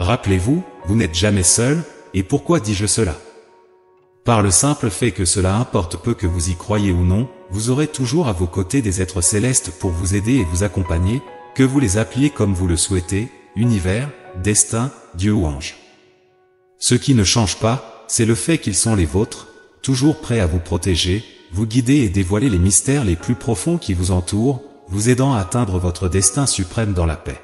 Rappelez-vous, vous n'êtes jamais seul, et pourquoi dis-je cela? Par le simple fait que cela importe peu que vous y croyiez ou non, vous aurez toujours à vos côtés des êtres célestes pour vous aider et vous accompagner, que vous les appeliez comme vous le souhaitez, univers, destin, Dieu ou ange. Ce qui ne change pas, c'est le fait qu'ils sont les vôtres, toujours prêts à vous protéger, vous guider et dévoiler les mystères les plus profonds qui vous entourent, vous aidant à atteindre votre destin suprême dans la paix.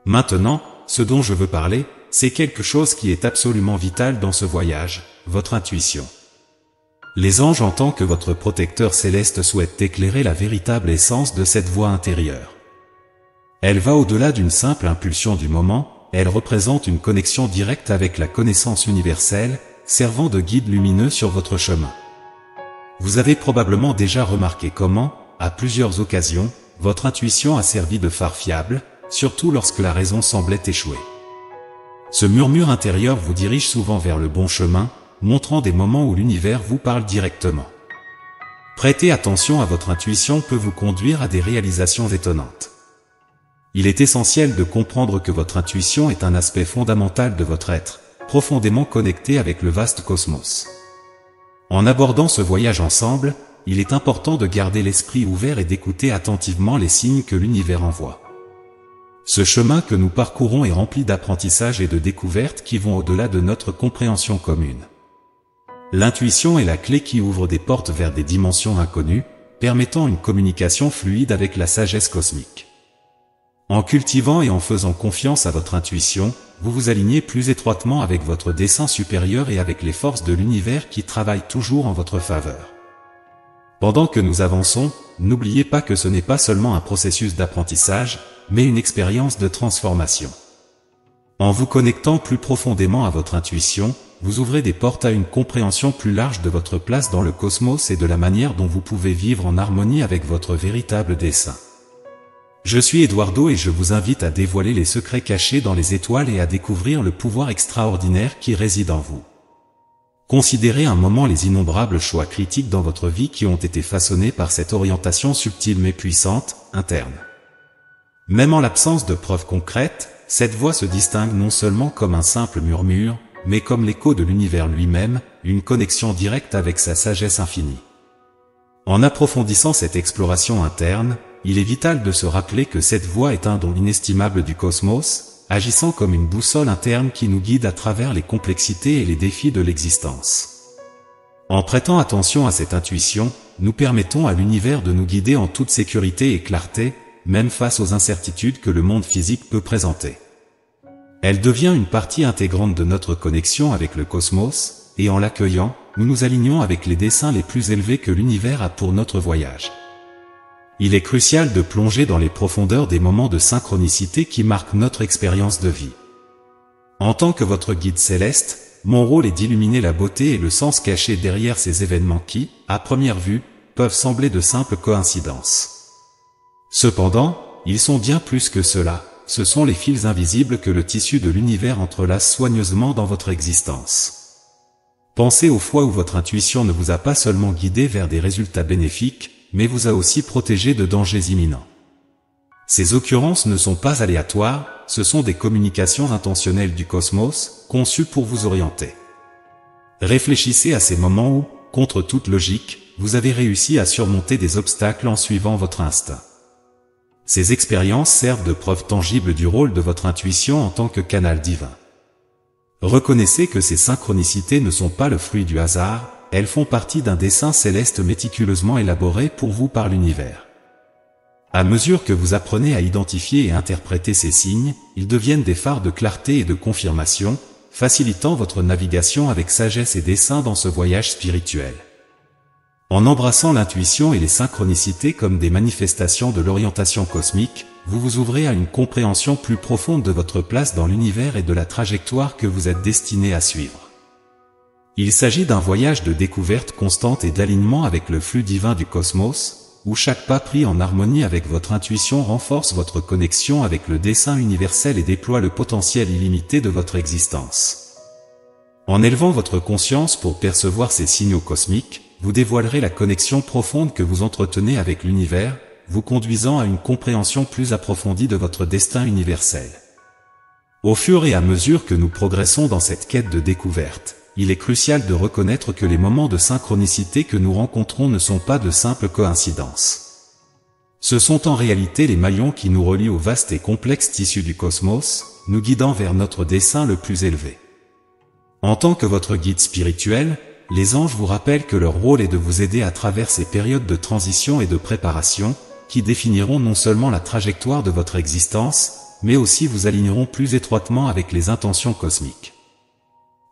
Maintenant, ce dont je veux parler, c'est quelque chose qui est absolument vital dans ce voyage, votre intuition. Les anges en tant que votre protecteur céleste souhaitent éclairer la véritable essence de cette voix intérieure. Elle va au-delà d'une simple impulsion du moment, elle représente une connexion directe avec la connaissance universelle, servant de guide lumineux sur votre chemin. Vous avez probablement déjà remarqué comment, à plusieurs occasions, votre intuition a servi de phare fiable, surtout lorsque la raison semblait échouer. Ce murmure intérieur vous dirige souvent vers le bon chemin, montrant des moments où l'univers vous parle directement. Prêter attention à votre intuition peut vous conduire à des réalisations étonnantes. Il est essentiel de comprendre que votre intuition est un aspect fondamental de votre être, profondément connecté avec le vaste cosmos. En abordant ce voyage ensemble, il est important de garder l'esprit ouvert et d'écouter attentivement les signes que l'univers envoie. Ce chemin que nous parcourons est rempli d'apprentissages et de découvertes qui vont au-delà de notre compréhension commune. L'intuition est la clé qui ouvre des portes vers des dimensions inconnues, permettant une communication fluide avec la sagesse cosmique. En cultivant et en faisant confiance à votre intuition, vous vous alignez plus étroitement avec votre dessein supérieur et avec les forces de l'univers qui travaillent toujours en votre faveur. Pendant que nous avançons, n'oubliez pas que ce n'est pas seulement un processus d'apprentissage, mais une expérience de transformation. En vous connectant plus profondément à votre intuition, vous ouvrez des portes à une compréhension plus large de votre place dans le cosmos et de la manière dont vous pouvez vivre en harmonie avec votre véritable dessein. Je suis Eduardo et je vous invite à dévoiler les secrets cachés dans les étoiles et à découvrir le pouvoir extraordinaire qui réside en vous. Considérez un moment les innombrables choix critiques dans votre vie qui ont été façonnés par cette orientation subtile mais puissante, interne. Même en l'absence de preuves concrètes, cette voix se distingue non seulement comme un simple murmure, mais comme l'écho de l'univers lui-même, une connexion directe avec sa sagesse infinie. En approfondissant cette exploration interne, il est vital de se rappeler que cette voix est un don inestimable du cosmos, agissant comme une boussole interne qui nous guide à travers les complexités et les défis de l'existence. En prêtant attention à cette intuition, nous permettons à l'univers de nous guider en toute sécurité et clarté, même face aux incertitudes que le monde physique peut présenter. Elle devient une partie intégrante de notre connexion avec le cosmos, et en l'accueillant, nous nous alignons avec les desseins les plus élevés que l'univers a pour notre voyage. Il est crucial de plonger dans les profondeurs des moments de synchronicité qui marquent notre expérience de vie. En tant que votre guide céleste, mon rôle est d'illuminer la beauté et le sens caché derrière ces événements qui, à première vue, peuvent sembler de simples coïncidences. Cependant, ils sont bien plus que cela, ce sont les fils invisibles que le tissu de l'univers entrelace soigneusement dans votre existence. Pensez aux fois où votre intuition ne vous a pas seulement guidé vers des résultats bénéfiques, mais vous a aussi protégé de dangers imminents. Ces occurrences ne sont pas aléatoires, ce sont des communications intentionnelles du cosmos, conçues pour vous orienter. Réfléchissez à ces moments où, contre toute logique, vous avez réussi à surmonter des obstacles en suivant votre instinct. Ces expériences servent de preuve tangible du rôle de votre intuition en tant que canal divin. Reconnaissez que ces synchronicités ne sont pas le fruit du hasard, elles font partie d'un dessein céleste méticuleusement élaboré pour vous par l'univers. À mesure que vous apprenez à identifier et interpréter ces signes, ils deviennent des phares de clarté et de confirmation, facilitant votre navigation avec sagesse et dessein dans ce voyage spirituel. En embrassant l'intuition et les synchronicités comme des manifestations de l'orientation cosmique, vous vous ouvrez à une compréhension plus profonde de votre place dans l'univers et de la trajectoire que vous êtes destiné à suivre. Il s'agit d'un voyage de découverte constante et d'alignement avec le flux divin du cosmos, où chaque pas pris en harmonie avec votre intuition renforce votre connexion avec le dessein universel et déploie le potentiel illimité de votre existence. En élevant votre conscience pour percevoir ces signaux cosmiques, vous dévoilerez la connexion profonde que vous entretenez avec l'univers, vous conduisant à une compréhension plus approfondie de votre destin universel. Au fur et à mesure que nous progressons dans cette quête de découverte, il est crucial de reconnaître que les moments de synchronicité que nous rencontrons ne sont pas de simples coïncidences. Ce sont en réalité les maillons qui nous relient au vaste et complexe tissu du cosmos, nous guidant vers notre dessein le plus élevé. En tant que votre guide spirituel, les anges vous rappellent que leur rôle est de vous aider à travers ces périodes de transition et de préparation, qui définiront non seulement la trajectoire de votre existence, mais aussi vous aligneront plus étroitement avec les intentions cosmiques.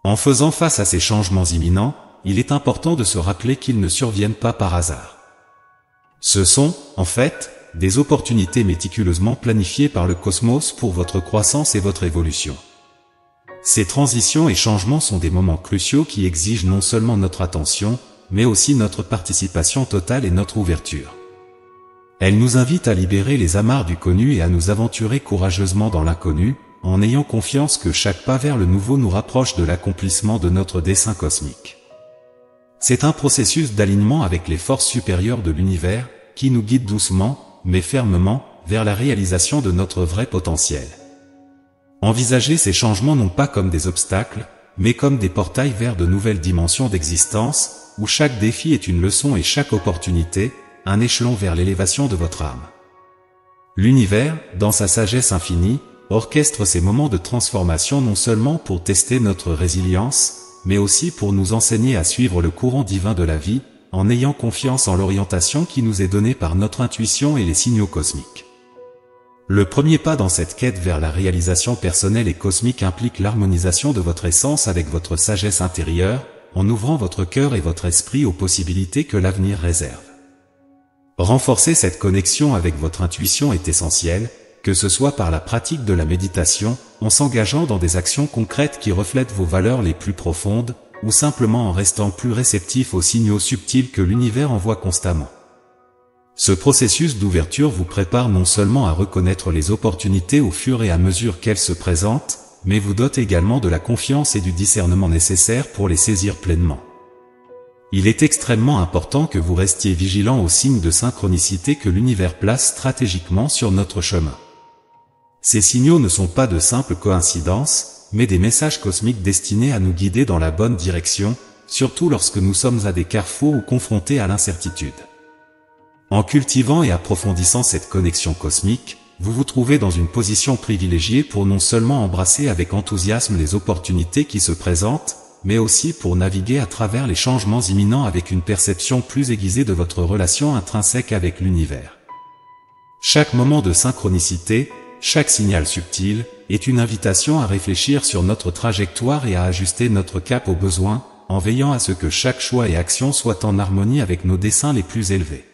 En faisant face à ces changements imminents, il est important de se rappeler qu'ils ne surviennent pas par hasard. Ce sont, en fait, des opportunités méticuleusement planifiées par le cosmos pour votre croissance et votre évolution. Ces transitions et changements sont des moments cruciaux qui exigent non seulement notre attention, mais aussi notre participation totale et notre ouverture. Elles nous invitent à libérer les amarres du connu et à nous aventurer courageusement dans l'inconnu, en ayant confiance que chaque pas vers le nouveau nous rapproche de l'accomplissement de notre dessein cosmique. C'est un processus d'alignement avec les forces supérieures de l'univers, qui nous guide doucement, mais fermement, vers la réalisation de notre vrai potentiel. Envisagez ces changements non pas comme des obstacles, mais comme des portails vers de nouvelles dimensions d'existence, où chaque défi est une leçon et chaque opportunité, un échelon vers l'élévation de votre âme. L'univers, dans sa sagesse infinie, orchestre ces moments de transformation non seulement pour tester notre résilience, mais aussi pour nous enseigner à suivre le courant divin de la vie, en ayant confiance en l'orientation qui nous est donnée par notre intuition et les signaux cosmiques. Le premier pas dans cette quête vers la réalisation personnelle et cosmique implique l'harmonisation de votre essence avec votre sagesse intérieure, en ouvrant votre cœur et votre esprit aux possibilités que l'avenir réserve. Renforcer cette connexion avec votre intuition est essentiel, que ce soit par la pratique de la méditation, en s'engageant dans des actions concrètes qui reflètent vos valeurs les plus profondes, ou simplement en restant plus réceptif aux signaux subtils que l'univers envoie constamment. Ce processus d'ouverture vous prépare non seulement à reconnaître les opportunités au fur et à mesure qu'elles se présentent, mais vous dote également de la confiance et du discernement nécessaires pour les saisir pleinement. Il est extrêmement important que vous restiez vigilant aux signes de synchronicité que l'univers place stratégiquement sur notre chemin. Ces signaux ne sont pas de simples coïncidences, mais des messages cosmiques destinés à nous guider dans la bonne direction, surtout lorsque nous sommes à des carrefours ou confrontés à l'incertitude. En cultivant et approfondissant cette connexion cosmique, vous vous trouvez dans une position privilégiée pour non seulement embrasser avec enthousiasme les opportunités qui se présentent, mais aussi pour naviguer à travers les changements imminents avec une perception plus aiguisée de votre relation intrinsèque avec l'univers. Chaque moment de synchronicité, chaque signal subtil, est une invitation à réfléchir sur notre trajectoire et à ajuster notre cap aux besoins, en veillant à ce que chaque choix et action soient en harmonie avec nos desseins les plus élevés.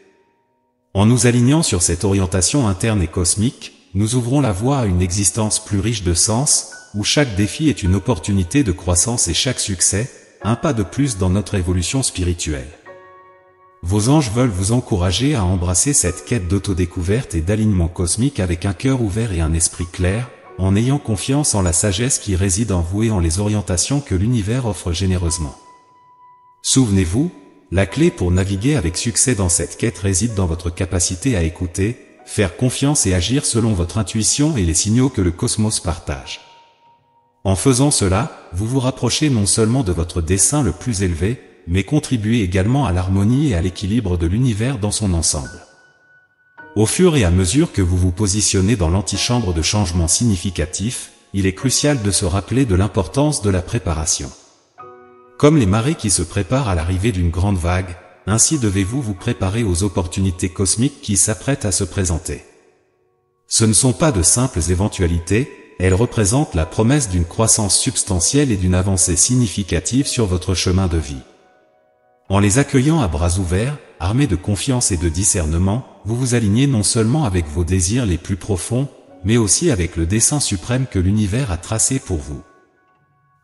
En nous alignant sur cette orientation interne et cosmique, nous ouvrons la voie à une existence plus riche de sens, où chaque défi est une opportunité de croissance et chaque succès, un pas de plus dans notre évolution spirituelle. Vos anges veulent vous encourager à embrasser cette quête d'autodécouverte et d'alignement cosmique avec un cœur ouvert et un esprit clair, en ayant confiance en la sagesse qui réside en vous et en les orientations que l'univers offre généreusement. Souvenez-vous, la clé pour naviguer avec succès dans cette quête réside dans votre capacité à écouter, faire confiance et agir selon votre intuition et les signaux que le cosmos partage. En faisant cela, vous vous rapprochez non seulement de votre dessein le plus élevé, mais contribuez également à l'harmonie et à l'équilibre de l'univers dans son ensemble. Au fur et à mesure que vous vous positionnez dans l'antichambre de changements significatifs, il est crucial de se rappeler de l'importance de la préparation. Comme les marées qui se préparent à l'arrivée d'une grande vague, ainsi devez-vous vous préparer aux opportunités cosmiques qui s'apprêtent à se présenter. Ce ne sont pas de simples éventualités, elles représentent la promesse d'une croissance substantielle et d'une avancée significative sur votre chemin de vie. En les accueillant à bras ouverts, armés de confiance et de discernement, vous vous alignez non seulement avec vos désirs les plus profonds, mais aussi avec le dessein suprême que l'univers a tracé pour vous.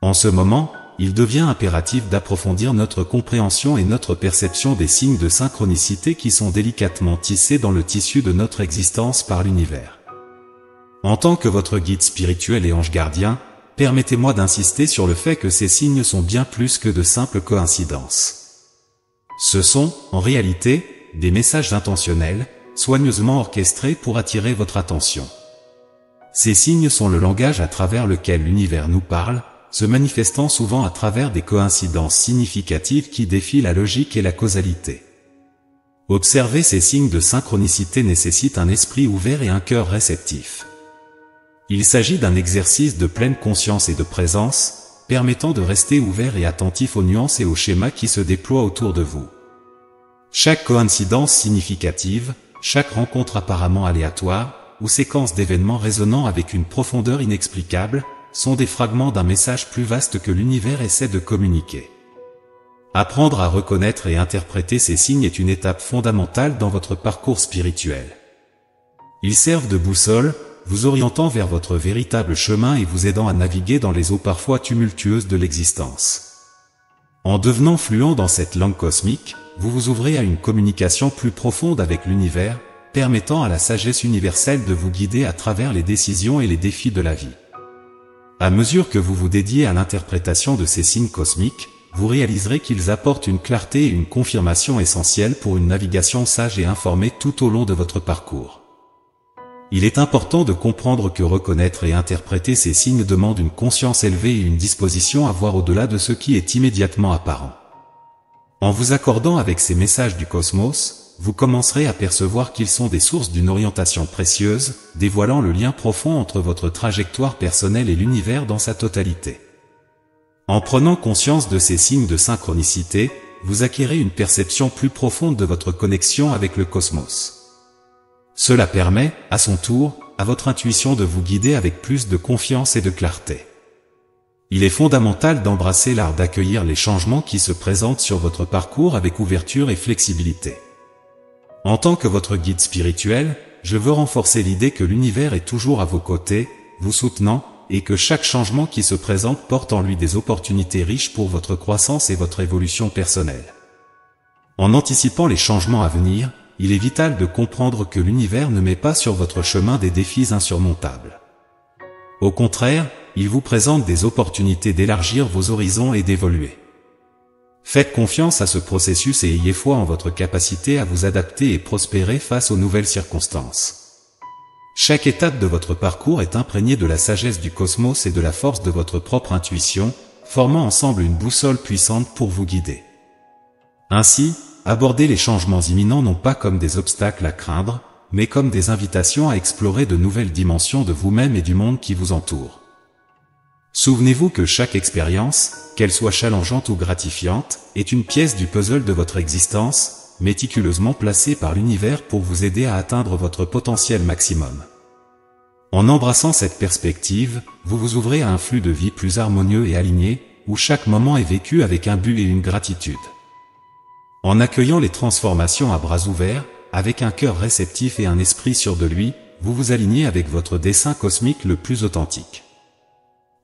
En ce moment, il devient impératif d'approfondir notre compréhension et notre perception des signes de synchronicité qui sont délicatement tissés dans le tissu de notre existence par l'univers. En tant que votre guide spirituel et ange gardien, permettez-moi d'insister sur le fait que ces signes sont bien plus que de simples coïncidences. Ce sont, en réalité, des messages intentionnels, soigneusement orchestrés pour attirer votre attention. Ces signes sont le langage à travers lequel l'univers nous parle, se manifestant souvent à travers des coïncidences significatives qui défient la logique et la causalité. Observer ces signes de synchronicité nécessite un esprit ouvert et un cœur réceptif. Il s'agit d'un exercice de pleine conscience et de présence, permettant de rester ouvert et attentif aux nuances et aux schémas qui se déploient autour de vous. Chaque coïncidence significative, chaque rencontre apparemment aléatoire, ou séquence d'événements résonnant avec une profondeur inexplicable, sont des fragments d'un message plus vaste que l'univers essaie de communiquer. Apprendre à reconnaître et interpréter ces signes est une étape fondamentale dans votre parcours spirituel. Ils servent de boussole, vous orientant vers votre véritable chemin et vous aidant à naviguer dans les eaux parfois tumultueuses de l'existence. En devenant fluent dans cette langue cosmique, vous vous ouvrez à une communication plus profonde avec l'univers, permettant à la sagesse universelle de vous guider à travers les décisions et les défis de la vie. À mesure que vous vous dédiez à l'interprétation de ces signes cosmiques, vous réaliserez qu'ils apportent une clarté et une confirmation essentielle pour une navigation sage et informée tout au long de votre parcours. Il est important de comprendre que reconnaître et interpréter ces signes demande une conscience élevée et une disposition à voir au-delà de ce qui est immédiatement apparent. En vous accordant avec ces messages du cosmos, vous commencerez à percevoir qu'ils sont des sources d'une orientation précieuse, dévoilant le lien profond entre votre trajectoire personnelle et l'univers dans sa totalité. En prenant conscience de ces signes de synchronicité, vous acquérez une perception plus profonde de votre connexion avec le cosmos. Cela permet, à son tour, à votre intuition de vous guider avec plus de confiance et de clarté. Il est fondamental d'embrasser l'art d'accueillir les changements qui se présentent sur votre parcours avec ouverture et flexibilité. En tant que votre guide spirituel, je veux renforcer l'idée que l'univers est toujours à vos côtés, vous soutenant, et que chaque changement qui se présente porte en lui des opportunités riches pour votre croissance et votre évolution personnelle. En anticipant les changements à venir, il est vital de comprendre que l'univers ne met pas sur votre chemin des défis insurmontables. Au contraire, il vous présente des opportunités d'élargir vos horizons et d'évoluer. Faites confiance à ce processus et ayez foi en votre capacité à vous adapter et prospérer face aux nouvelles circonstances. Chaque étape de votre parcours est imprégnée de la sagesse du cosmos et de la force de votre propre intuition, formant ensemble une boussole puissante pour vous guider. Ainsi, abordez les changements imminents non pas comme des obstacles à craindre, mais comme des invitations à explorer de nouvelles dimensions de vous-même et du monde qui vous entoure. Souvenez-vous que chaque expérience, qu'elle soit challengeante ou gratifiante, est une pièce du puzzle de votre existence, méticuleusement placée par l'univers pour vous aider à atteindre votre potentiel maximum. En embrassant cette perspective, vous vous ouvrez à un flux de vie plus harmonieux et aligné, où chaque moment est vécu avec un but et une gratitude. En accueillant les transformations à bras ouverts, avec un cœur réceptif et un esprit sûr de lui, vous vous alignez avec votre dessein cosmique le plus authentique.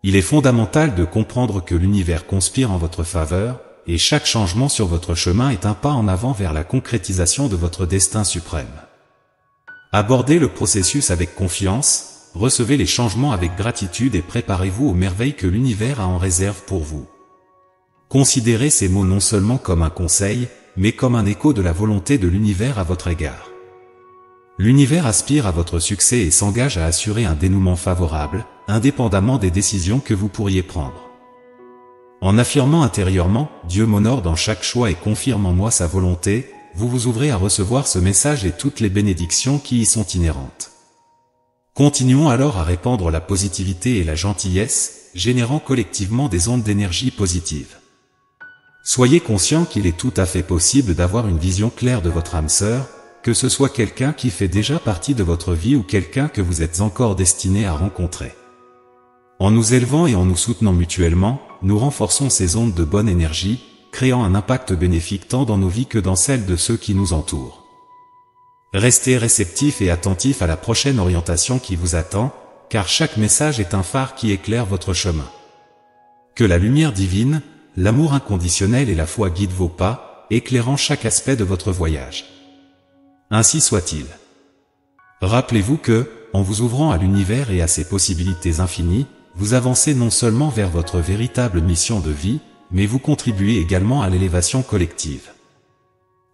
Il est fondamental de comprendre que l'univers conspire en votre faveur, et chaque changement sur votre chemin est un pas en avant vers la concrétisation de votre destin suprême. Abordez le processus avec confiance, recevez les changements avec gratitude et préparez-vous aux merveilles que l'univers a en réserve pour vous. Considérez ces mots non seulement comme un conseil, mais comme un écho de la volonté de l'univers à votre égard. L'univers aspire à votre succès et s'engage à assurer un dénouement favorable, indépendamment des décisions que vous pourriez prendre. En affirmant intérieurement « Dieu m'honore dans chaque choix et confirme en moi sa volonté », vous vous ouvrez à recevoir ce message et toutes les bénédictions qui y sont inhérentes. Continuons alors à répandre la positivité et la gentillesse, générant collectivement des ondes d'énergie positive. Soyez conscient qu'il est tout à fait possible d'avoir une vision claire de votre âme sœur, que ce soit quelqu'un qui fait déjà partie de votre vie ou quelqu'un que vous êtes encore destiné à rencontrer. En nous élevant et en nous soutenant mutuellement, nous renforçons ces ondes de bonne énergie, créant un impact bénéfique tant dans nos vies que dans celles de ceux qui nous entourent. Restez réceptifs et attentifs à la prochaine orientation qui vous attend, car chaque message est un phare qui éclaire votre chemin. Que la lumière divine, l'amour inconditionnel et la foi guident vos pas, éclairant chaque aspect de votre voyage. Ainsi soit-il. Rappelez-vous que, en vous ouvrant à l'univers et à ses possibilités infinies, vous avancez non seulement vers votre véritable mission de vie, mais vous contribuez également à l'élévation collective.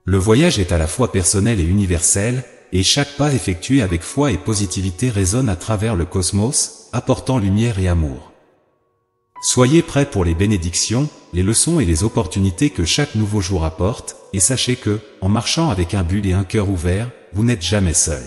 Le voyage est à la fois personnel et universel, et chaque pas effectué avec foi et positivité résonne à travers le cosmos, apportant lumière et amour. Soyez prêts pour les bénédictions, les leçons et les opportunités que chaque nouveau jour apporte, et sachez que, en marchant avec un but et un cœur ouvert, vous n'êtes jamais seul.